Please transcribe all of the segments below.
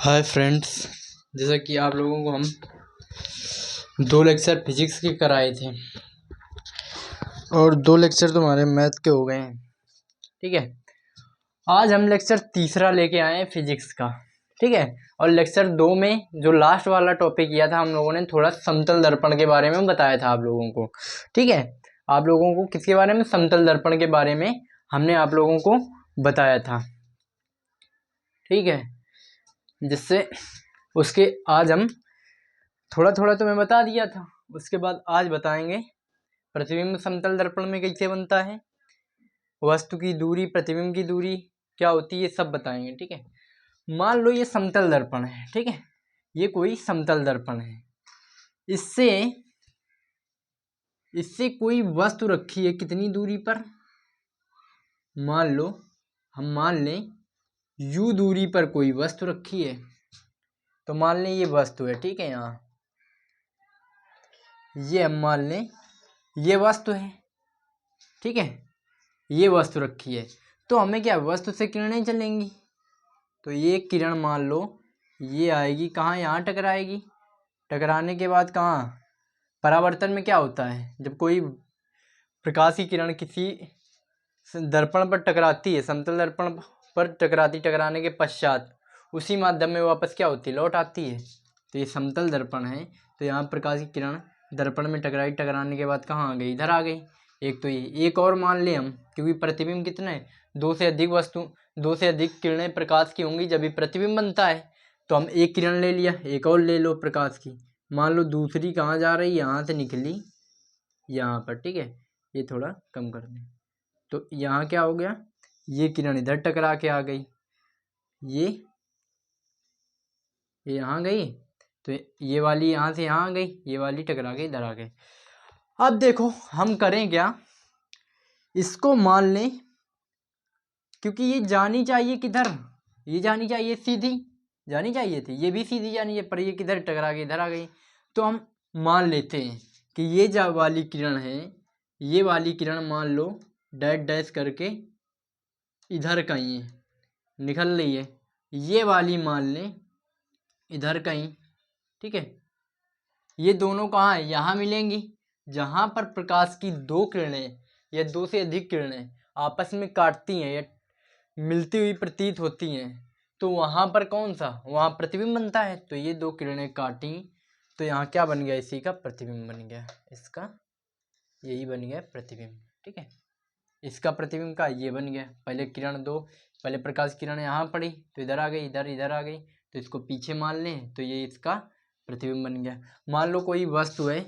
Hi friends, जैसा कि आप लोगों को हम 2 लेक्चर फिजिक्स के कराए थे और 2 लेक्चर तो हमारे मैथ के हो गए हैं। ठीक है, आज हम लेक्चर तीसरा लेके आए हैं फिजिक्स का। ठीक है, और लेक्चर 2 में जो लास्ट वाला टॉपिक किया था हम लोगों ने, थोड़ा समतल दर्पण के बारे में बताया था आप लोगों को। ठीक है, आप लोगों को किसके बारे में? समतल दर्पण के बारे में हमने आप लोगों को बताया था। ठीक है, जिससे उसके आज हम थोड़ा थोड़ा तो मैं बता दिया था, उसके बाद आज बताएंगे प्रतिबिंब समतल दर्पण में कैसे बनता है, वस्तु की दूरी, प्रतिबिंब की दूरी क्या होती है, सब बताएंगे। ठीक है, मान लो ये समतल दर्पण है। ठीक है, ये कोई समतल दर्पण है, इससे कोई वस्तु रखी है कितनी दूरी पर? मान लो, हम मान लें u दूरी पर कोई वस्तु रखी है, तो मान लें ये वस्तु है। ठीक है, यहाँ ये हम मान लें ये वस्तु है। ठीक है, ये वस्तु रखी है, तो हमें क्या, वस्तु से किरणें चलेंगी। तो ये किरण मान लो ये आएगी कहाँ, यहाँ टकराएगी। टकराने के बाद कहाँ, परावर्तन में क्या होता है, जब कोई प्रकाश की किरण किसी दर्पण पर टकराती है, समतल दर्पण पर टकराने के पश्चात उसी माध्यम में वापस क्या होती है, लौट आती है। तो ये समतल दर्पण है, तो यहाँ प्रकाश की किरण दर्पण में टकराने के बाद कहाँ आ गई, इधर आ गई। एक तो ये, एक और मान ले हम, क्योंकि प्रतिबिंब कितने हैं, 2 से अधिक किरणें प्रकाश की होंगी जब भी प्रतिबिंब बनता है। तो हम एक किरण ले लिया, एक और ले लो प्रकाश की, मान लो दूसरी कहाँ जा रही, यहाँ से निकली यहाँ पर। ठीक है, ये थोड़ा कम कर दें, तो यहाँ क्या हो गया, ये किरण इधर टकरा के आ गई, ये यहाँ गई, तो ये वाली यहाँ से यहाँ आ गई, ये वाली टकरा के इधर आ गई। अब देखो हम करें क्या, इसको मान लें, क्योंकि ये जानी चाहिए किधर, ये जानी चाहिए सीधी, जानी चाहिए थी, ये भी सीधी जानी चाहिए, पर ये किधर टकरा के इधर आ गई। तो हम मान लेते हैं कि ये जो वाली किरण है, ये वाली किरण मान लो डैश डैश करके इधर कहीं है, निकल रही है, ये वाली मान लें इधर कहीं। ठीक है, ये दोनों कहाँ है, यहाँ मिलेंगी, जहाँ पर प्रकाश की 2 किरणें या 2 से अधिक किरणें आपस में काटती हैं या मिलती हुई प्रतीत होती हैं, तो वहाँ पर कौन सा, वहाँ प्रतिबिंब बनता है। तो ये 2 किरणें काटी, तो यहाँ क्या बन गया, इसी का प्रतिबिंब बन गया, इसका यही बन गया प्रतिबिंब। ठीक है, इसका प्रतिबिंब का ये बन गया, पहले किरण 2, पहले प्रकाश किरण यहाँ पड़ी तो इधर आ गई, इधर आ गई, तो इसको पीछे मान लें, तो ये इसका प्रतिबिंब बन गया। मान लो कोई वस्तु है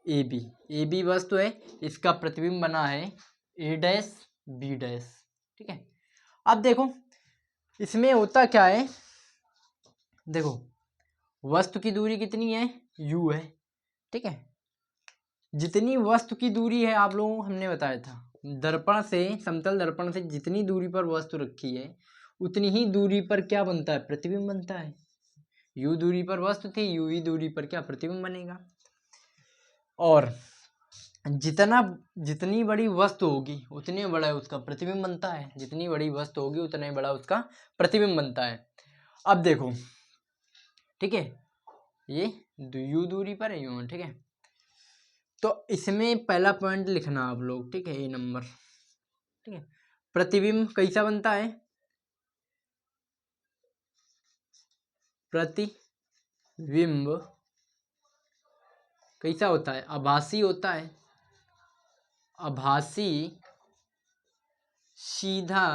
ए बी वस्तु है, इसका प्रतिबिंब बना है ए डैश बी डैश। ठीक है, अब देखो इसमें होता क्या है, देखो वस्तु की दूरी कितनी है, u है। ठीक है, जितनी वस्तु की दूरी है आप लोगों को हमने बताया था, दर्पण से, समतल दर्पण से जितनी दूरी पर वस्तु रखी है उतनी ही दूरी पर क्या बनता है, प्रतिबिंब बनता है। u दूरी पर वस्तु थी, u ही दूरी पर क्या प्रतिबिंब बनेगा। और जितनी बड़ी वस्तु होगी उतने बड़ा उसका प्रतिबिंब बनता है, जितनी बड़ी वस्तु होगी उतना बड़ा उसका प्रतिबिंब बनता है। अब देखो, ठीक है, ये u दूरी पर है, यूं, ठीक है, तो इसमें पहला पॉइंट लिखना आप लोग। ठीक है, ए नंबर। ठीक है, प्रतिबिंब कैसा बनता है, प्रतिबिंब कैसा होता है, आभासी होता है, आभासी सीधा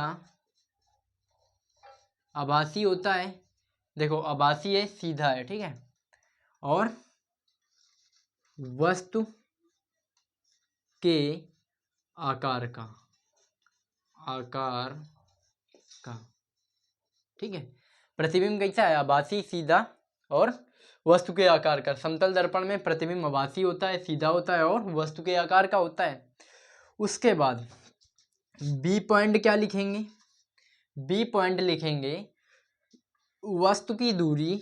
आभासी होता है। देखो आभासी है, सीधा है। ठीक है, और वस्तु के आकार का, ठीक है, प्रतिबिंब कैसा है, आभासी, सीधा और वस्तु के आकार का। समतल दर्पण में प्रतिबिंब आभासी होता है, सीधा होता है और वस्तु के आकार का होता है। उसके बाद बी पॉइंट क्या लिखेंगे, बी पॉइंट लिखेंगे वस्तु की दूरी,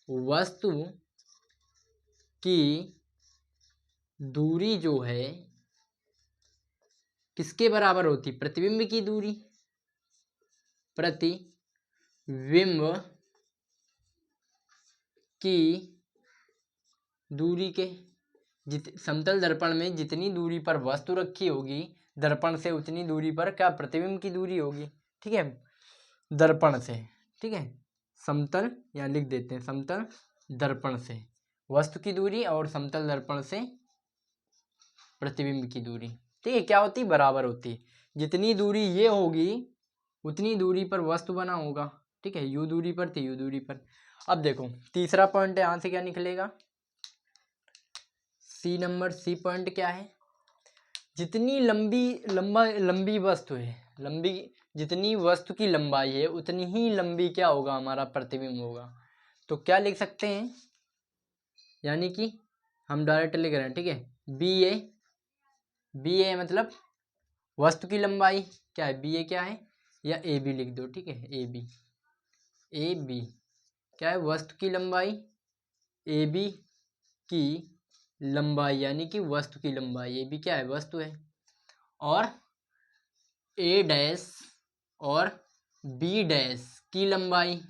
वस्तु की दूरी जो है किसके बराबर होती, प्रतिबिंब की दूरी, प्रतिबिंब बिंब की दूरी के समतल दर्पण में जितनी दूरी पर वस्तु रखी होगी दर्पण से उतनी दूरी पर क्या प्रतिबिंब की दूरी होगी। ठीक है, दर्पण से। ठीक है, समतल या लिख देते हैं समतल दर्पण से वस्तु की दूरी और समतल दर्पण से प्रतिबिंब की दूरी। ठीक है, क्या होती है, बराबर होती है। जितनी दूरी ये होगी उतनी दूरी पर वस्तु बना होगा। ठीक है, यू दूरी पर थी यू दूरी पर। अब देखो तीसरा पॉइंट है, यहाँ से क्या निकलेगा, सी नंबर, सी पॉइंट क्या है, जितनी लंबी वस्तु है, जितनी वस्तु की लंबाई है उतनी ही लंबी क्या होगा, हमारा प्रतिबिंब होगा। तो क्या लिख सकते हैं, यानी कि हम डायरेक्ट लिख रहे हैं। ठीक है, बी ए मतलब वस्तु की लंबाई क्या है, बी ए क्या है, या ए बी लिख दो। ठीक है, ए बी क्या है, वस्तु की लंबाई, ए बी की लंबाई यानी कि वस्तु की लंबाई, ए बी क्या है, वस्तु है, और ए डैश और बी डैश की लंबाई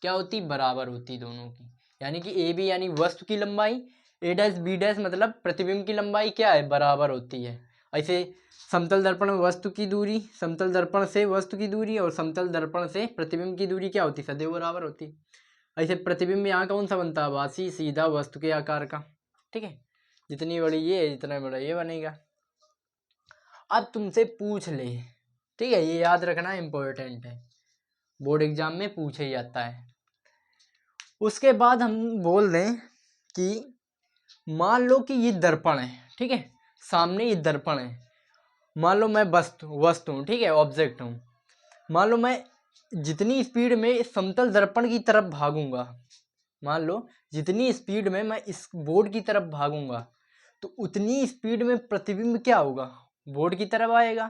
क्या होती, बराबर होती दोनों की। यानी कि ए बी यानी वस्तु की लंबाई, ए डैश बी डैश मतलब प्रतिबिंब की लंबाई क्या है, बराबर होती है। ऐसे समतल दर्पण में वस्तु की दूरी, समतल दर्पण से वस्तु की दूरी और समतल दर्पण से प्रतिबिंब की दूरी क्या होती, सदैव बराबर होती। ऐसे प्रतिबिंब यहाँ कौन सा बनता है, आभासी सीधा वस्तु के आकार का। ठीक है, जितनी बड़ी ये जितना बड़ा ये बनेगा। अब तुमसे पूछ ले, ठीक है, ये याद रखना इम्पोर्टेंट है, बोर्ड एग्जाम में पूछे जाता है। उसके बाद हम बोल दें कि मान लो कि ये दर्पण है। ठीक है, सामने ये दर्पण है, मान लो मैं वस्तु हूँ। ठीक है, ऑब्जेक्ट हूँ। मान लो मैं जितनी स्पीड में समतल दर्पण की तरफ भागूंगा, मान लो जितनी स्पीड में मैं इस बोर्ड की तरफ भागूंगा तो उतनी स्पीड में प्रतिबिंब क्या होगा, बोर्ड की तरफ आएगा।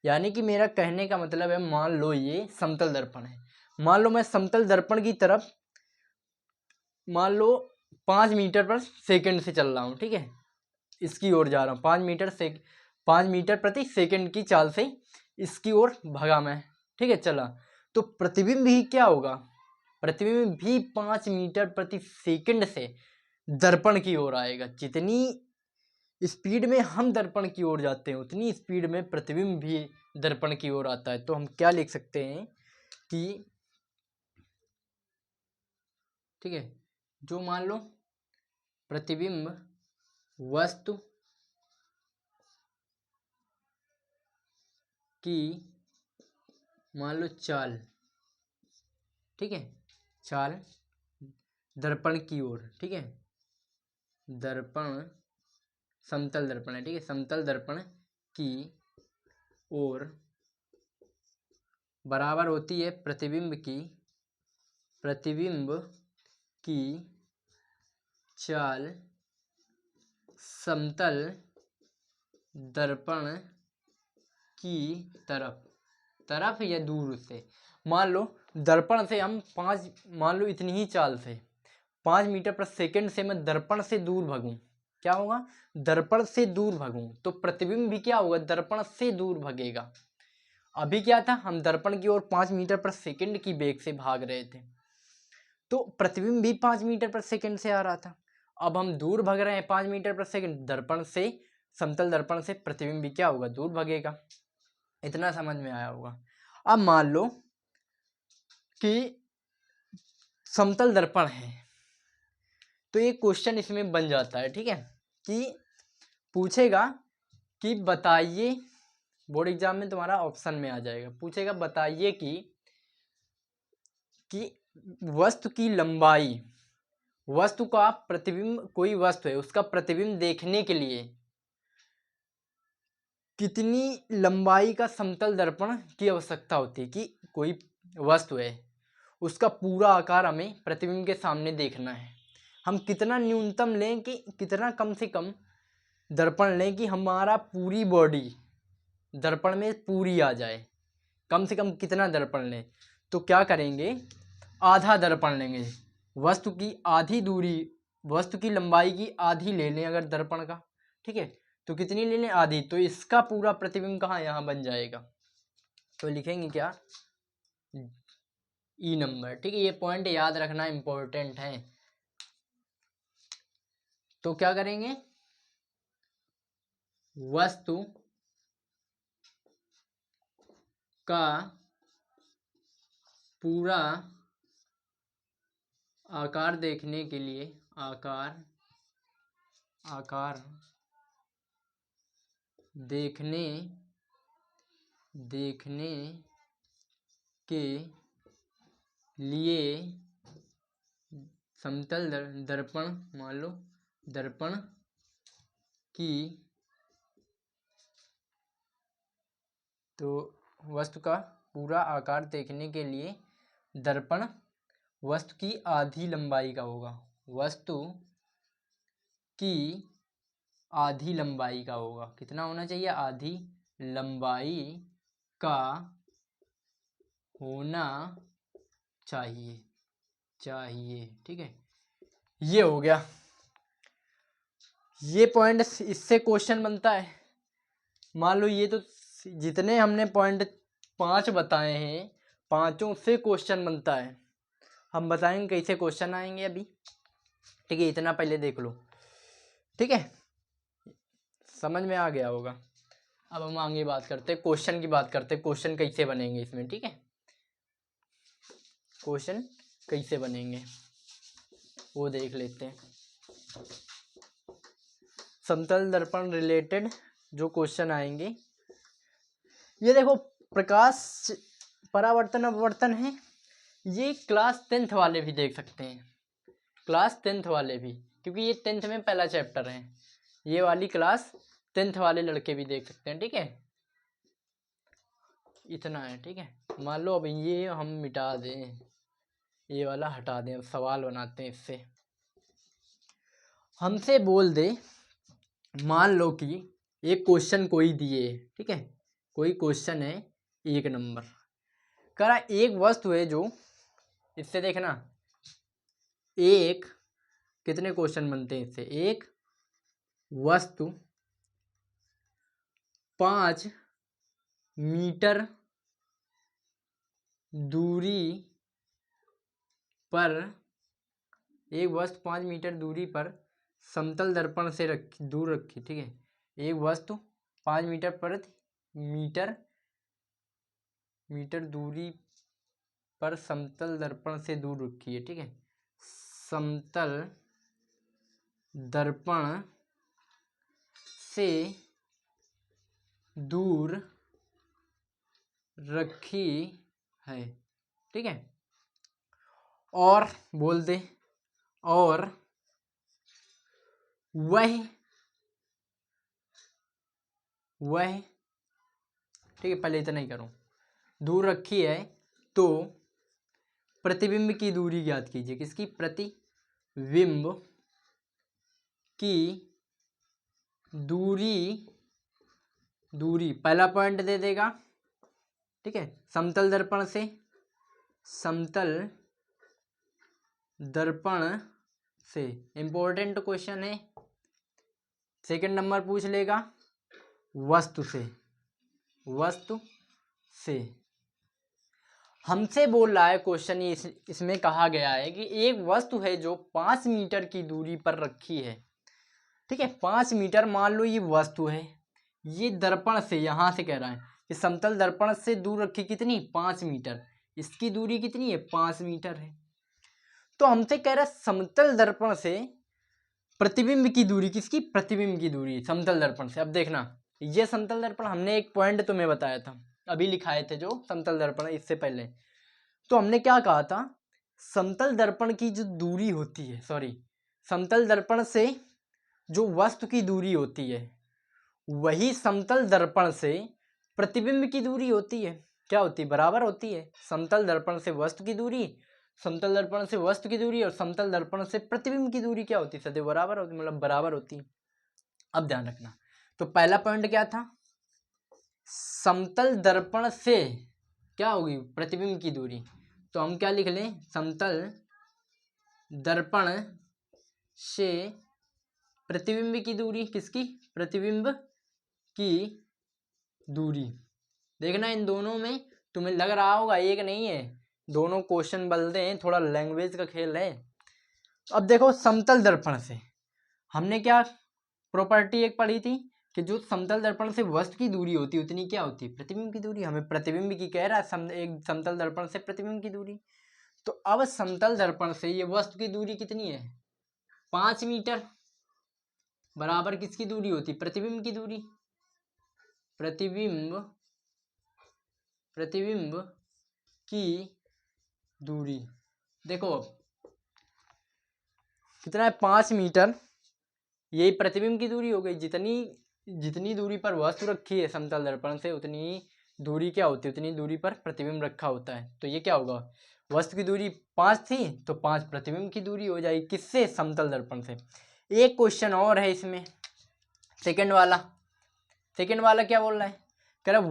यानी कि मेरा कहने का मतलब है, मान लो ये समतल दर्पण है, मान लो मैं समतल दर्पण की तरफ मान लो 5 मीटर पर सेकंड से चल रहा हूँ। ठीक है, इसकी ओर जा रहा हूँ 5 मीटर प्रति सेकंड की चाल से इसकी ओर भगा मैं। ठीक है, चला तो प्रतिबिंब भी क्या होगा, प्रतिबिंब भी 5 मीटर प्रति सेकंड से दर्पण की ओर आएगा। जितनी स्पीड में हम दर्पण की ओर जाते हैं उतनी स्पीड में प्रतिबिंब भी दर्पण की ओर आता है। तो हम क्या लिख सकते हैं कि, ठीक है, जो मान लो प्रतिबिंब वस्तु की मान लो चाल, ठीक है, चाल दर्पण की ओर, ठीक है, दर्पण समतल दर्पण है। ठीक है, समतल दर्पण की ओर बराबर होती है प्रतिबिंब की चाल समतल दर्पण की तरफ या दूर से। मान लो दर्पण से हम मान लो इतनी ही चाल से 5 मीटर पर सेकंड से मैं दर्पण से दूर भागूं, क्या होगा, दर्पण से दूर भागूं तो प्रतिबिंब भी क्या होगा, दर्पण से दूर भागेगा। अभी क्या था, हम दर्पण की ओर 5 मीटर पर सेकंड की वेग से भाग रहे थे तो प्रतिबिंब भी 5 मीटर पर सेकंड से आ रहा था। अब हम दूर भाग रहे हैं 5 मीटर पर सेकंड दर्पण से, समतल दर्पण से, प्रतिबिंब भी क्या होगा, दूर भागेगा। इतना समझ में आया होगा। अब मान लो कि समतल दर्पण है तो ये क्वेश्चन इसमें बन जाता है। ठीक है, कि पूछेगा कि बताइए, बोर्ड एग्जाम में तुम्हारा ऑप्शन में आ जाएगा, पूछेगा बताइए कि वस्तु की लंबाई, वस्तु का प्रतिबिंब, कोई वस्तु है उसका प्रतिबिंब देखने के लिए कितनी लंबाई का समतल दर्पण की आवश्यकता होती है। कि कोई वस्तु है उसका पूरा आकार हमें प्रतिबिंब के सामने देखना है, हम कितना न्यूनतम लें, कि कितना कम से कम दर्पण लें कि हमारा पूरी बॉडी दर्पण में पूरी आ जाए। कम से कम कितना दर्पण लें, तो क्या करेंगे, आधा दर्पण लेंगे, वस्तु की आधी दूरी, वस्तु की लंबाई की आधी ले लें अगर दर्पण का। ठीक है, तो कितनी ले लें, आधी, तो इसका पूरा प्रतिबिंब कहाँ, यहाँ बन जाएगा। तो लिखेंगे क्या, ई नंबर। ठीक है, ये पॉइंट याद रखना इम्पोर्टेंट है। तो क्या करेंगे, वस्तु का पूरा आकार देखने के लिए, आकार देखने के लिए समतल दर्पण, मान लो दर्पण की, तो वस्तु का पूरा आकार देखने के लिए दर्पण वस्तु की आधी लंबाई का होगा, वस्तु की आधी लंबाई का होगा। कितना होना चाहिए, आधी लंबाई का होना चाहिए। ठीक है, ये हो गया। ये पॉइंट, इससे क्वेश्चन बनता है। मान लो ये तो जितने हमने पॉइंट 5 बताए हैं, पांचों से क्वेश्चन बनता है। हम बताएंगे कैसे क्वेश्चन आएंगे अभी। ठीक है, इतना पहले देख लो। ठीक है, समझ में आ गया होगा। अब हम आगे बात करते हैं, क्वेश्चन की बात करते हैं, क्वेश्चन कैसे बनेंगे इसमें। ठीक है, क्वेश्चन कैसे बनेंगे वो देख लेते हैं। समतल दर्पण रिलेटेड जो क्वेश्चन आएंगे, ये देखो, प्रकाश परावर्तन अपवर्तन है, ये क्लास 10th वाले भी देख सकते हैं, क्लास 10th वाले भी, क्योंकि ये 10th में पहला चैप्टर है। ये वाली क्लास 10th वाले लड़के भी देख सकते हैं। ठीक है, इतना है। ठीक है, मान लो अब ये हम मिटा दें, ये वाला हटा दें, अब सवाल बनाते हैं इससे। हमसे बोल दे, मान लो कि एक क्वेश्चन कोई दिए, ठीक है, कोई क्वेश्चन है 1 नंबर करा, एक वस्तु है जो, इससे देखना एक, कितने क्वेश्चन बनते हैं इससे, एक वस्तु 5 मीटर दूरी पर, एक वस्तु 5 मीटर दूरी पर समतल दर्पण से दूर रखी। ठीक है, एक वस्तु 5 मीटर प्रति मीटर दूरी पर समतल दर्पण से दूर रखी है। ठीक है, समतल दर्पण से दूर रखी है। ठीक है, और बोल दे, और वह ठीक है, पहले इतना ही करो, दूर रखी है तो प्रतिबिंब की दूरी ज्ञात कीजिए। किसकी, प्रतिबिंब की दूरी पहला पॉइंट दे देगा। ठीक है, समतल दर्पण से इंपॉर्टेंट क्वेश्चन है। सेकंड नंबर पूछ लेगा वस्तु से हमसे बोल रहा है क्वेश्चन, इसमें कहा गया है कि एक वस्तु है जो 5 मीटर की दूरी पर रखी है। ठीक है, 5 मीटर, मान लो ये वस्तु है, ये दर्पण से, यहां से कह रहा है कि समतल दर्पण से दूर रखी, कितनी, 5 मीटर, इसकी दूरी कितनी है, 5 मीटर है। तो हमसे कह रहा है समतल दर्पण से प्रतिबिंब की दूरी, किसकी, प्रतिबिंब की दूरी समतल दर्पण से। अब देखना, ये समतल दर्पण हमने एक पॉइंट तुम्हें बताया था, अभी लिखाए थे जो समतल दर्पण इससे पहले। तो हमने क्या कहा था, समतल दर्पण की जो दूरी होती है, समतल दर्पण से जो वस्तु की दूरी होती है, वही समतल दर्पण से प्रतिबिंब की दूरी होती है। क्या होती है, बराबर होती है। समतल दर्पण से वस्तु की दूरी, समतल दर्पण से वस्तु की दूरी और समतल दर्पण से प्रतिबिंब की दूरी क्या होती है, सदैव बराबर होती, मतलब बराबर होती है। अब ध्यान रखना, तो पहला पॉइंट क्या था, समतल दर्पण से क्या होगी, प्रतिबिंब की दूरी। तो हम क्या लिख लें, समतल दर्पण से प्रतिबिंब की दूरी, किसकी, प्रतिबिंब की दूरी। देखना इन दोनों में तुम्हें लग रहा होगा एक नहीं है, दोनों क्वेश्चन बदलते हैं, थोड़ा लैंग्वेज का खेल है। अब देखो समतल दर्पण से हमने क्या प्रॉपर्टी एक पढ़ी थी कि जो समतल दर्पण से वस्तु की दूरी होती है उतनी क्या होती है, प्रतिबिंब की दूरी। हमें प्रतिबिंब की कह रहा है एक समतल दर्पण से प्रतिबिंब की दूरी। तो अब समतल दर्पण से ये वस्तु की दूरी कितनी है, 5 मीटर, बराबर किसकी दूरी होती, प्रतिबिंब की दूरी। प्रतिबिंब की दूरी देखो कितना है, 5 मीटर, यही प्रतिबिंब की दूरी हो गई। जितनी दूरी पर वस्तु रखी है समतल दर्पण से उतनी दूरी क्या होती है, उतनी दूरी पर प्रतिबिंब रखा होता है। तो ये क्या होगा, वस्तु की दूरी 5 थी तो 5 प्रतिबिंब की दूरी हो जाएगी, किससे, समतल दर्पण से। एक क्वेश्चन और है इसमें, सेकंड वाला क्या बोल रहा है, कह रहा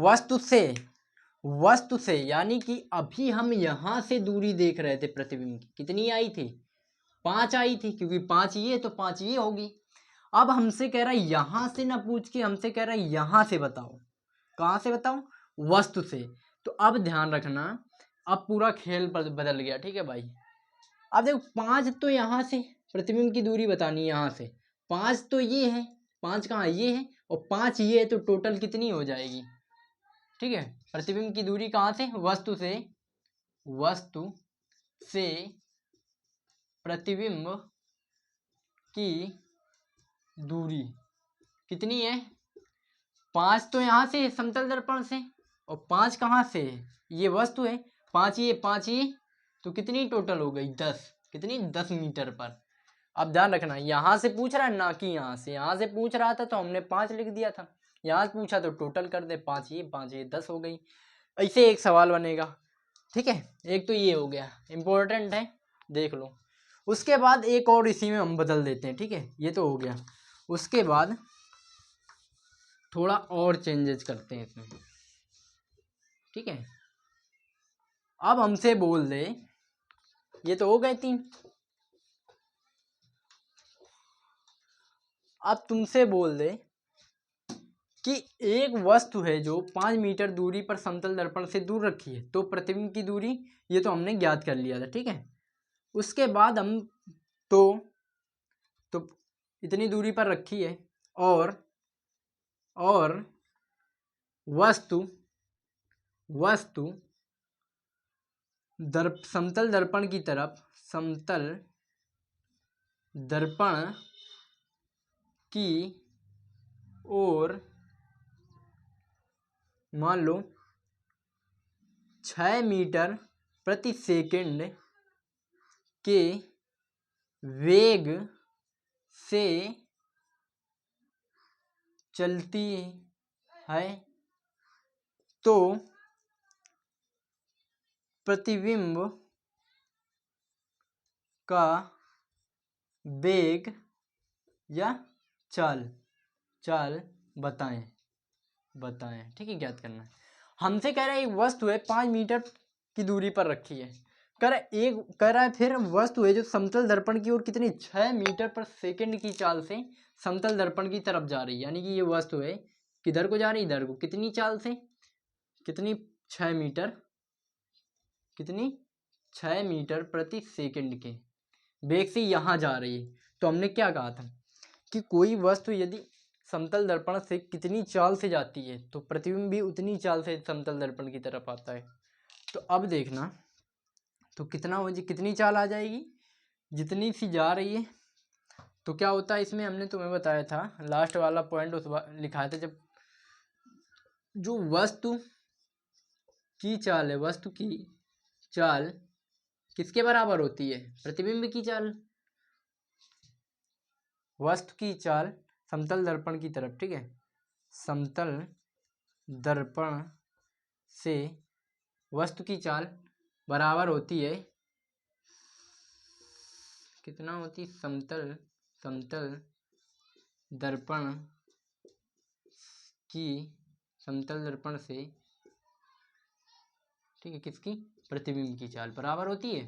वस्तु से यानी कि अभी हम यहां से दूरी देख रहे थे प्रतिबिंब की, कितनी आई थी, 5 आई थी, क्योंकि 5 ये तो 5 ये होगी। अब हमसे कह रहा है यहां से ना पूछ के हमसे कह रहा है यहां से बताओ, कहां से बताओ, वस्तु से। तो अब ध्यान रखना, अब पूरा खेल बदल गया, ठीक है भाई। अब देखो 5 तो यहाँ से प्रतिबिंब की दूरी बतानी है, यहाँ से 5 तो ये है, 5 कहाँ ये है, और 5 ये है, तो टोटल कितनी हो जाएगी, ठीक है। प्रतिबिंब की दूरी कहाँ से, वस्तु से प्रतिबिंब की दूरी कितनी है, 5 तो यहाँ से समतल दर्पण से, और 5 कहाँ से है, ये वस्तु है, 5 ये तो कितनी टोटल हो गई, 10, कितनी, 10 मीटर पर। अब ध्यान रखना यहाँ से पूछ रहा है ना कि यहाँ से पूछ रहा था तो हमने 5 लिख दिया था, यहाँ से पूछा तो टोटल कर दे, 5 ये 10 हो गई। ऐसे एक सवाल बनेगा, ठीक है। एक तो ये हो गया, इम्पोर्टेंट है, देख लो। उसके बाद एक और इसी में हम बदल देते हैं, ठीक है, ये तो हो गया। उसके बाद थोड़ा और चेंजेस करते हैं इसमें, ठीक है। अब हमसे बोल दे, ये तो हो गए 3, अब तुमसे बोल दे कि एक वस्तु है जो 5 मीटर दूरी पर समतल दर्पण से दूर रखी है, तो प्रतिबिंब की दूरी ये तो हमने ज्ञात कर लिया था, ठीक है। उसके बाद हम तो इतनी दूरी पर रखी है, और वस्तु समतल दर्पण की तरफ, समतल दर्पण की ओर मान लो 6 मीटर प्रति सेकंड के वेग से चलती है, तो प्रतिबिंब का वेग या चाल बताएं, ठीक है, ज्ञात करना है। हमसे कह रहा है एक वस्तु है 5 मीटर की दूरी पर रखी है, कह रहा है फिर वस्तु है जो समतल दर्पण की ओर कितनी, 6 मीटर पर सेकंड की चाल से समतल दर्पण की तरफ जा रही है। यानी कि ये वस्तु है किधर को जा रही है, इधर को, कितनी चाल से, कितनी, 6 मीटर, कितनी, 6 मीटर प्रति सेकंड के वेग से यहाँ जा रही है। तो हमने क्या कहा था कि कोई वस्तु यदि समतल दर्पण से कितनी चाल से जाती है तो प्रतिबिंब भी उतनी चाल से समतल दर्पण की तरफ आता है। तो अब देखना, तो कितनी चाल आ जाएगी, जितनी सी जा रही है। तो क्या होता है इसमें, हमने तुम्हें बताया था, लास्ट वाला पॉइंट उस लिखा था, जब जो वस्तु की चाल है, वस्तु की चाल किसके बराबर होती है, प्रतिबिंब की चाल, वस्तु की चाल समतल दर्पण की तरफ, ठीक है, समतल दर्पण से वस्तु की चाल बराबर होती है, कितना होती, समतल दर्पण की, समतल दर्पण से, ठीक है, किसकी, प्रतिबिंब की चाल बराबर होती है।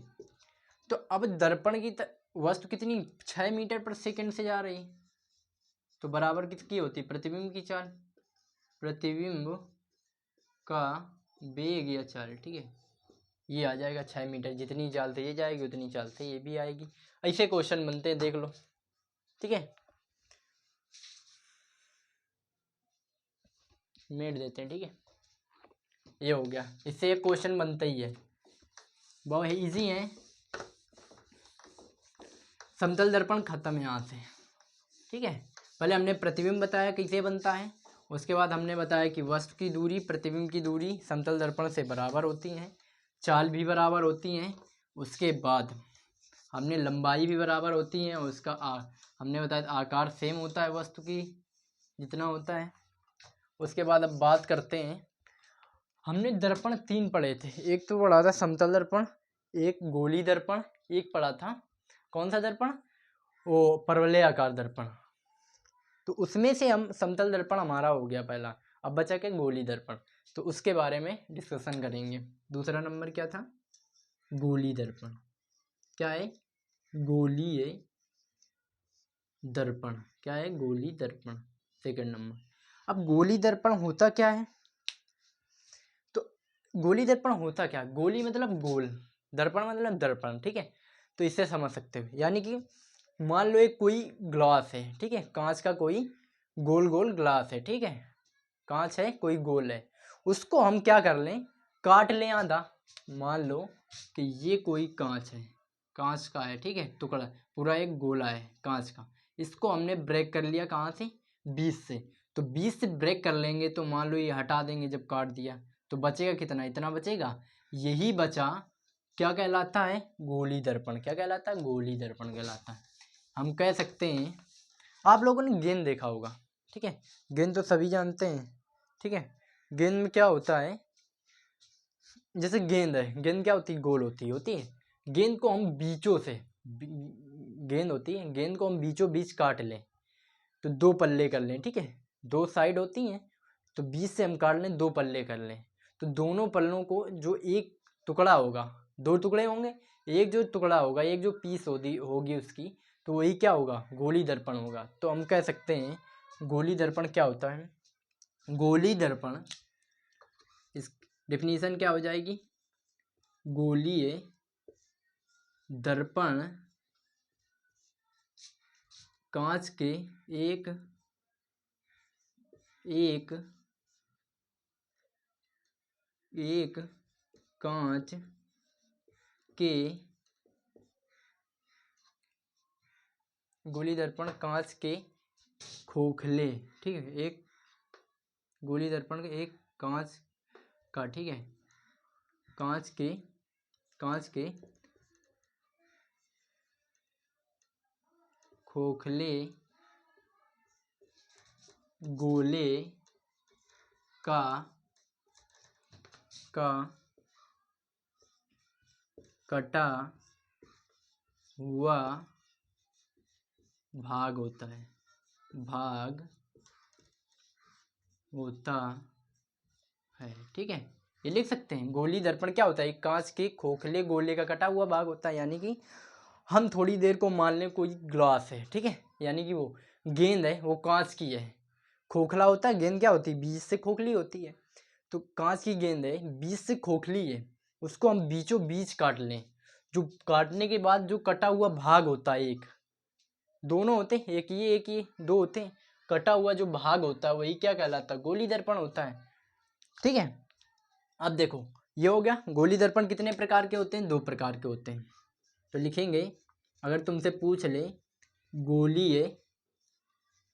तो अब दर्पण की वस्तु कितनी, 6 मीटर पर सेकंड से जा रही, तो बराबर किसकी होती, प्रतिबिंब की चाल, प्रतिबिंब का वेग या चाल, ठीक है, ये आ जाएगा 6 मीटर। जितनी चाल से ये जाएगी उतनी चाल से ये भी आएगी। ऐसे क्वेश्चन बनते हैं, देख लो, ठीक है। मिट देते हैं, ठीक है, ये हो गया। इससे एक क्वेश्चन बनता ही है, बहुत इजी है। समतल दर्पण खत्म यहाँ से, ठीक है। पहले हमने प्रतिबिंब बताया कैसे बनता है, उसके बाद हमने बताया कि वस्तु की दूरी प्रतिबिंब की दूरी समतल दर्पण से बराबर होती हैं, चाल भी बराबर होती हैं। उसके बाद हमने लंबाई भी बराबर होती है, और उसका हमने बताया आकार सेम होता है वस्तु की जितना होता है। उसके बाद अब बात करते हैं, हमने दर्पण 3 पढ़े थे। एक तो पढ़ा था समतल दर्पण, एक गोली दर्पण, एक पढ़ा था कौन सा दर्पण, वो परवलयाकार दर्पण। तो उसमें से हम समतल दर्पण हमारा हो गया पहला, अब बचा के गोली दर्पण, तो उसके बारे में डिस्कशन करेंगे। दूसरा नंबर क्या था, गोली दर्पण। क्या है, गोलीय दर्पण। क्या है, गोली दर्पण, सेकंड नंबर। अब गोली दर्पण होता क्या है, तो गोली दर्पण होता क्या, गोली मतलब गोल, दर्पण मतलब दर्पण, ठीक है। तो इससे समझ सकते हो, यानी कि मान लो एक कोई ग्लास है, ठीक है, कांच का कोई गोल गोल ग्लास है, ठीक है, कांच है कोई गोल है, उसको हम क्या कर लें, काट लें आधा। मान लो कि ये कोई कांच है, कांच का है, ठीक है, टुकड़ा पूरा एक गोला है कांच का, इसको हमने ब्रेक कर लिया कहाँ से, 20 से। तो 20 से ब्रेक कर लेंगे, तो मान लो ये हटा देंगे जब काट दिया, तो बचेगा कितना, इतना बचेगा। यही बचा, क्या कहलाता है, गोली दर्पण। क्या कहलाता है, गोली दर्पण कहलाता है। हम कह सकते हैं, आप लोगों ने गेंद देखा होगा, ठीक है, गेंद तो सभी जानते हैं, ठीक है। गेंद में क्या होता है, जैसे गेंद है, गेंद क्या होती है, गोल होती है। गेंद को हम बीचों से, गेंद होती है, गेंद को हम बीचों बीच काट लें, तो 2 पल्ले कर लें, ठीक है, 2 साइड होती हैं, तो बीच से हम काट लें, 2 पल्ले कर लें, तो दोनों पल्लों को जो एक टुकड़ा होगा, 2 टुकड़े होंगे, एक जो टुकड़ा होगा, एक जो पीस होगी उसकी, तो वही क्या होगा, गोली दर्पण होगा। तो हम कह सकते हैं गोली दर्पण क्या होता है, गोली दर्पण, इस डेफिनेशन क्या हो जाएगी, गोलीय दर्पण कांच के एक कांच के, गोली दर्पण कांच के खोखले, ठीक है, एक गोली दर्पण एक कांच का, ठीक है, कांच के खोखले गोले का कटा हुआ भाग होता है, ठीक है। ये लिख सकते हैं, गोली दर्पण क्या होता है, एक कांच के खोखले गोले का कटा हुआ भाग होता है। यानी कि हम थोड़ी देर को मान लें कोई ग्लास है, ठीक है, यानी कि वो गेंद है, वो कांच की है, खोखला होता है, गेंद क्या होती है, बीच से खोखली होती है। तो कांच की गेंद है, बीच से खोखली है, उसको हम बीचों बीच काट लें, जो काटने के बाद जो कटा हुआ भाग होता है, एक दोनों होते हैं, एक ये 2 होते हैं, कटा हुआ जो भाग होता है वही क्या कहलाता है, गोली दर्पण होता है, ठीक है। अब देखो, ये हो गया, गोली दर्पण कितने प्रकार के होते हैं, 2 प्रकार के होते हैं। तो लिखेंगे, अगर तुमसे पूछ ले गोलीय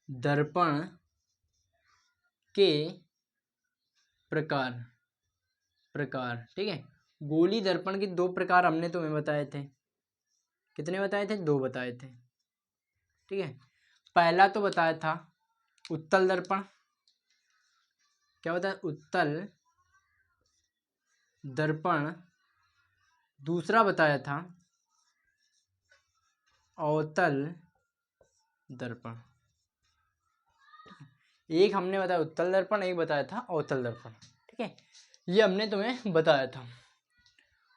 दर्पण के प्रकार, ठीक है, गोली दर्पण के 2 प्रकार हमने तुम्हें बताए थे, कितने बताए थे, 2 बताए थे, ठीक है। पहला तो बताया था उत्तल दर्पण, क्या बताया, उत्तल दर्पण। दूसरा बताया था अवतल दर्पण, एक हमने बताया उत्तल दर्पण, एक बताया था अवतल दर्पण, ठीक है, ये हमने तुम्हें बताया था।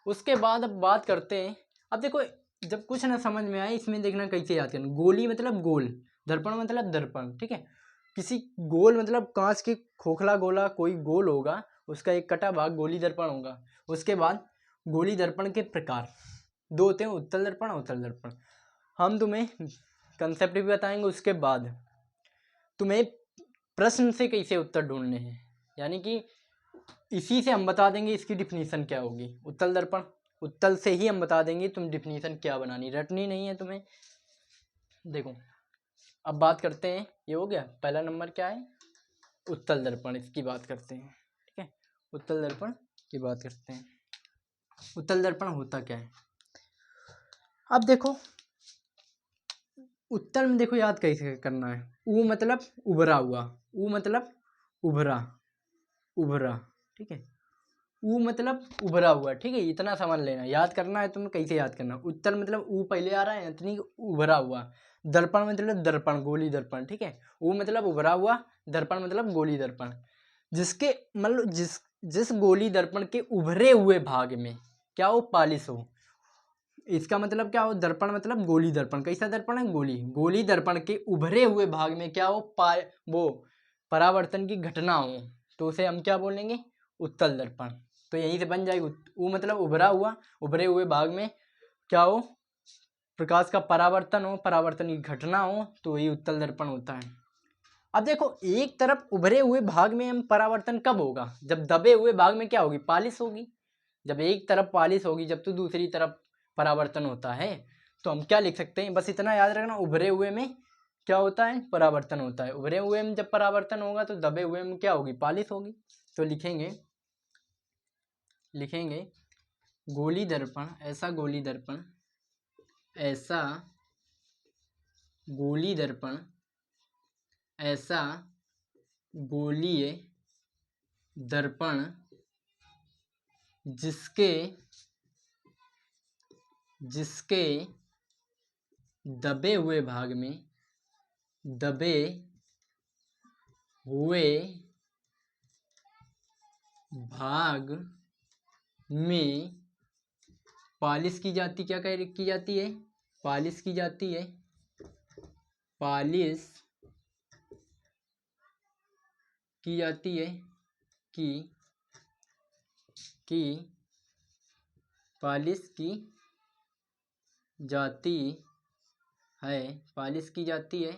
उसके बाद अब बात करते हैं, अब देखो जब कुछ ना समझ में आए, इसमें देखना कैसे याद करना, गोली मतलब गोल, दर्पण मतलब दर्पण, ठीक है, किसी गोल मतलब कांच के खोखला गोला कोई गोल होगा, उसका एक कटा भाग गोली दर्पण होगा। उसके बाद गोली दर्पण के प्रकार दो होते हैं, उत्तल दर्पण और अवतल दर्पण। हम तुम्हें कंसेप्ट भी बताएंगे, उसके बाद तुम्हें प्रश्न से कैसे उत्तर ढूंढने हैं, यानी कि इसी से हम बता देंगे इसकी डिफिनीशन क्या होगी। उत्तल दर्पण, उत्तल से ही हम बता देंगे तुम डिफिनीशन क्या बनानी, रटनी नहीं है तुम्हें। देखो अब बात करते हैं, ये हो गया पहला नंबर क्या है, उत्तल दर्पण, इसकी बात करते हैं। ठीक है, उत्तल दर्पण की बात करते हैं। उत्तल दर्पण होता क्या है, अब देखो उत्तल में देखो याद कैसे करना है। ऊ मतलब उभरा हुआ, ऊ मतलब उभरा, उभरा, ठीक है, ऊ मतलब उभरा हुआ, ठीक है, इतना समझ लेना, याद करना है तुम्हें कैसे याद करना। उत्तल मतलब ऊ पहले आ रहा है, इतनी उभरा हुआ। दर्पण मतलब दर्पण, गोली दर्पण, ठीक है, ऊ मतलब उभरा हुआ, दर्पण मतलब गोली दर्पण। जिसके मतलब जिस गोली दर्पण के उभरे हुए भाग में क्या हो, पालिश हो। इसका मतलब क्या हो, दर्पण मतलब गोली दर्पण, कैसा दर्पण है, गोली दर्पण के उभरे हुए भाग में क्या हो, वो परावर्तन की घटना हो, तो उसे हम क्या बोलेंगे, उत्तल दर्पण। तो यहीं से बन जाएगी, वो मतलब उभरा हुआ, उभरे हुए भाग में क्या हो, प्रकाश का परावर्तन हो, परावर्तन की घटना हो, तो यही उत्तल दर्पण होता है। अब देखो एक तरफ उभरे हुए भाग में हम परावर्तन कब होगा, जब दबे हुए भाग में क्या होगी, पालिश होगी। जब एक तरफ पालिश होगी, जब तो दूसरी तरफ परावर्तन होता है। तो हम क्या लिख सकते हैं, बस इतना याद रखना, उभरे हुए में क्या होता है, परावर्तन होता है। उभरे हुए में जब परावर्तन होगा तो दबे हुए में क्या होगी, पालिश होगी। तो लिखेंगे गोली दर्पण, ऐसा गोली दर्पण, ऐसा गोली दर्पण, ऐसा गोलीय दर्पण जिसके दबे हुए भाग में पालिश की जाती, क्या की जाती है, पालिश की जाती है, पालिश की जाती है, पालिश की जाती है, पालिश की जाती है।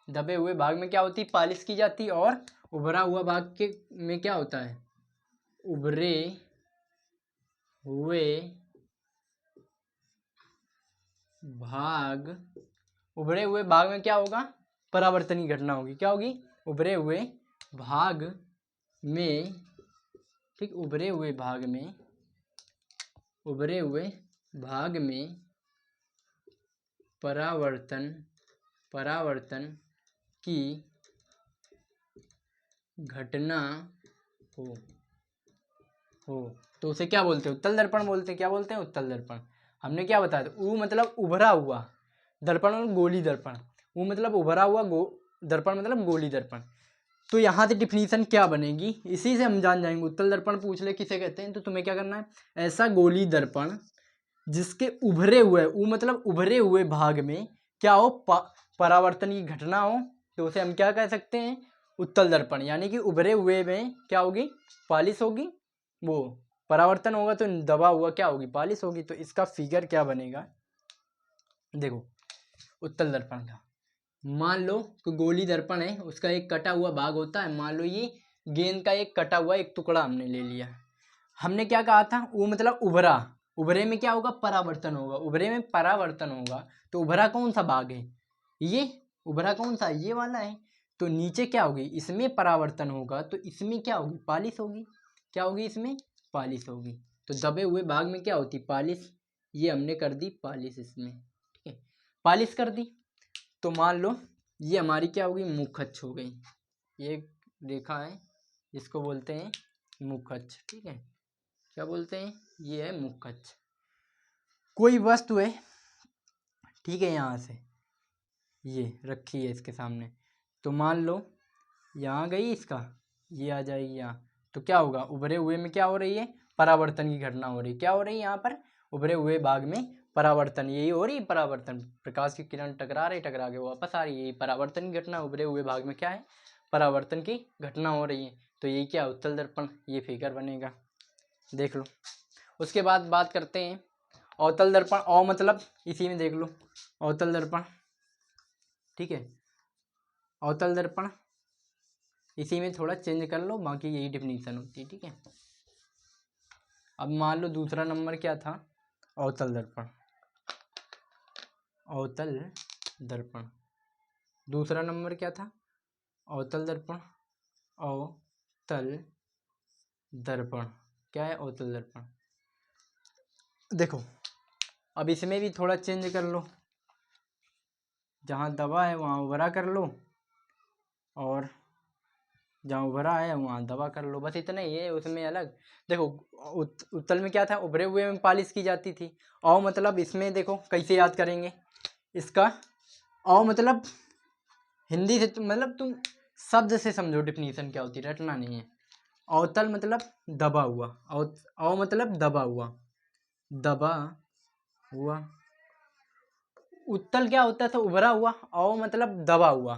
दबे हुए भाग में क्या होती है, पालिश की जाती है। और उभरा हुआ भाग के में क्या होता है, उभरे हुए भाग में क्या होगा, परावर्तन की घटना होगी, क्या होगी, उभरे हुए भाग में, ठीक, उभरे हुए भाग में परावर्तन की घटना हो तो उसे क्या बोलते हैं, उत्तल दर्पण बोलते हैं। क्या बोलते हैं, उत्तल दर्पण। हमने क्या बताया था, ऊ मतलब उभरा हुआ, दर्पण और गोली दर्पण। ऊ मतलब उभरा हुआ, दर्पण मतलब गोली दर्पण। तो यहाँ से डिफिनीशन क्या बनेगी, इसी से हम जान जाएंगे। उत्तल दर्पण पूछ ले किसे कहते हैं, तो तुम्हें क्या करना है, ऐसा गोली दर्पण जिसके उभरे हुए, ऊ मतलब उभरे हुए भाग में क्या हो, परावर्तन की घटना हो, तो उसे हम क्या कह सकते हैं, उत्तल दर्पण। यानी कि उभरे हुए में क्या होगी, पालिश होगी, वो परावर्तन होगा तो दबा हुआ क्या होगी, पालिश होगी। तो इसका फिगर क्या बनेगा, देखो उत्तल दर्पण का, मान लो कि गोली दर्पण है, उसका एक कटा हुआ भाग होता है। मान लो ये गेंद का एक कटा हुआ एक टुकड़ा हमने ले लिया। हमने क्या कहा था, वो मतलब उभरा, उभरे में क्या होगा, परावर्तन होगा, उभरे में परावर्तन होगा। तो उभरा कौन सा भाग है, ये उभरा कौन सा, ये वाला है। तो नीचे क्या होगी, इसमें परावर्तन होगा, तो इसमें क्या होगी, पालिश होगी। क्या होगी, इसमें पालिश होगी। तो दबे हुए भाग में क्या होती, पालिश। ये हमने कर दी पालिश इसमें, ठीक है, पालिश कर दी। तो मान लो ये हमारी क्या होगी, मुखच्छ हो गई। ये रेखा है, इसको बोलते हैं मुखच्छ, ठीक है, क्या बोलते हैं, ये है मुखच्छ। कोई वस्तु है, ठीक है, यहाँ से ये रखी है इसके सामने, तो मान लो यहाँ गई इसका, ये आ जाएगी यहाँ। तो क्या होगा, उभरे हुए में क्या हो रही है, परावर्तन की घटना हो रही है। क्या हो रही है यहाँ पर, उभरे हुए भाग में परावर्तन, यही हो रही है परावर्तन। प्रकाश की किरण टकरा के वापस आ रही है, परावर्तन की घटना। उभरे हुए भाग में क्या है, परावर्तन की घटना हो रही है। तो ये क्या उत्तल दर्पण, ये फिगर बनेगा, देख लो। उसके बाद बात करते हैं अवतल दर्पण। अव मतलब इसी में देख लो अवतल दर्पण, ठीक है। अवतल दर्पण इसी में थोड़ा चेंज कर लो, बाकी यही डिफिनीशन होती है, ठीक है। अब मान लो दूसरा नंबर क्या था, अवतल दर्पण। अवतल दर्पण दूसरा नंबर क्या था, अवतल दर्पण। अवतल दर्पण क्या है, अवतल दर्पण। देखो अब इसमें भी थोड़ा चेंज कर लो, जहाँ दबा है वहाँ उभरा कर लो, और जहाँ उभरा है वहाँ दबा कर लो, बस इतना ही है उसमें अलग। देखो उत्तल में क्या था, उभरे हुए में पालिश की जाती थी। अव मतलब इसमें देखो कैसे याद करेंगे इसका। अव मतलब हिंदी से मतलब तुम शब्द से समझो डिफिनीशन क्या होती है, रटना नहीं है। अवतल मतलब दबा हुआ, अव मतलब दबा हुआ, दबा हुआ। उत्तल क्या होता था, उभरा हुआ। अव मतलब दबा हुआ।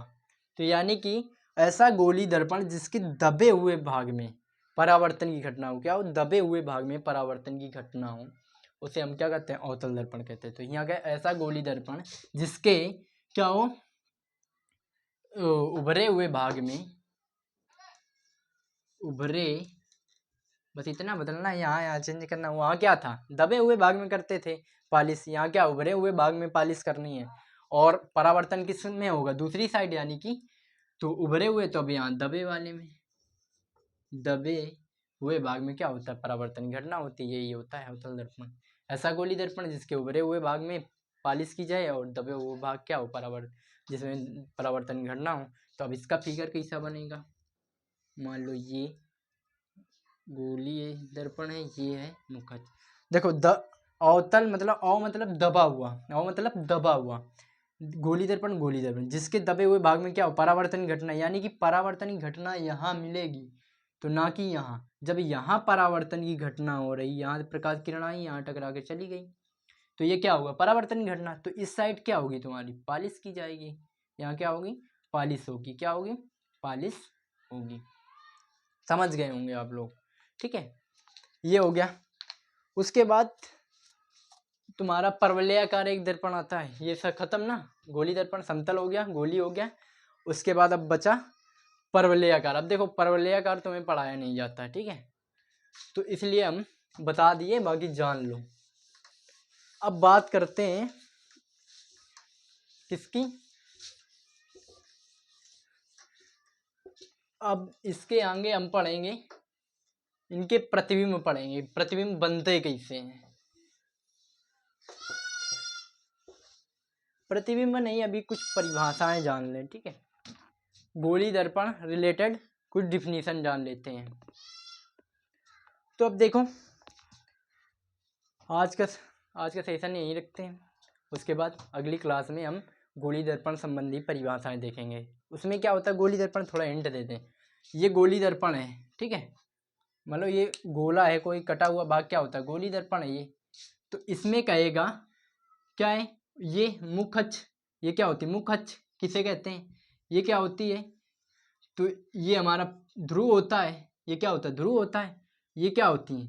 तो यानी कि ऐसा गोली दर्पण जिसके दबे हुए भाग में परावर्तन की घटना हो, क्या हो, दबे हुए भाग में परावर्तन की घटना हो, उसे हम क्या कहते हैं, अवतल दर्पण कहते हैं। तो यहाँ का ऐसा गोली दर्पण जिसके क्या हो, उभरे हुए भाग में, उभरे, बस इतना बदलना है, यहाँ चेंज करना। वहाँ क्या था, दबे हुए भाग में करते थे पालिश, यहाँ क्या उभरे हुए भाग में पालिश करनी है। और परावर्तन किस में होगा, दूसरी साइड, यानी कि तो उभरे हुए, तो अब यहाँ दबे वाले में, दबे हुए भाग में क्या होता है, परावर्तन घटना होती है, यही होता है अवतल दर्पण। ऐसा गोली दर्पण जिसके उभरे हुए भाग में पालिश की जाए और दबे हुए भाग क्या हो, जिसमें परावर्तन घटना हो। तो अब इसका फिगर कैसा बनेगा, मान लो ये गोली दर्पण है, ये है मुखच। देखो अवतल मतलब अव मतलब दबा हुआ, अव मतलब दबा हुआ, गोली दर्पण जिसके दबे हुए भाग में क्या हो, परावर्तन घटना, यानी कि परावर्तन की घटना यहाँ मिलेगी, तो ना कि यहाँ। जब यहाँ परावर्तन की घटना हो रही, यहाँ प्रकाश किरण आई, यहाँ टकरा के चली गई, तो ये क्या होगा, परावर्तन की घटना। तो इस साइड क्या होगी तुम्हारी, पालिश की जाएगी, यहाँ क्या होगी, पालिश होगी, क्या होगी, पालिश होगी। समझ गए होंगे आप लोग, ठीक है। ये हो गया। उसके बाद तुम्हारा परवलयाकार एक दर्पण आता है, ये सब खत्म ना, गोली दर्पण समतल हो गया, गोली हो गया। उसके बाद अब बचा परवलयाकार। अब देखो परवलयाकार तुम्हें पढ़ाया नहीं जाता, ठीक है, तो इसलिए हम बता दिए, बाकी जान लो। अब बात करते हैं किसकी, अब इसके आगे हम पढ़ेंगे इनके प्रतिबिंब, पढ़ेंगे प्रतिबिंब बनते कैसे हैं। प्रतिबिंब नहीं, अभी कुछ परिभाषाएं जान लें, ठीक है। गोली दर्पण रिलेटेड कुछ डिफिनीशन जान लेते हैं। तो अब देखो आज का सेशन यहीं रखते हैं। उसके बाद अगली क्लास में हम गोली दर्पण संबंधी परिभाषाएं देखेंगे। उसमें क्या होता है, गोली दर्पण थोड़ा हिंट देते हैं। ये गोली दर्पण है, ठीक है, मतलब ये गोला है, कोई कटा हुआ भाग क्या होता है, गोली दर्पण है ये। तो इसमें कहेगा क्या है, ये मुख अक्ष, ये क्या होती है, मुख अक्ष किसे कहते हैं, ये क्या होती है, तो ये हमारा ध्रुव होता है, ये क्या होता है, ध्रुव होता है। ये क्या होती है,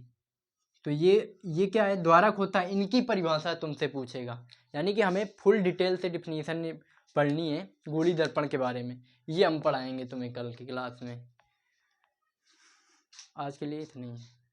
तो ये क्या है, द्वारक होता है। इनकी परिभाषा तुमसे पूछेगा, यानी कि हमें फुल डिटेल से डिफिनीशन पढ़नी है गोली दर्पण के बारे में, ये हम पढ़ाएंगे तुम्हें कल की क्लास में। आज के लिए इतना ही है।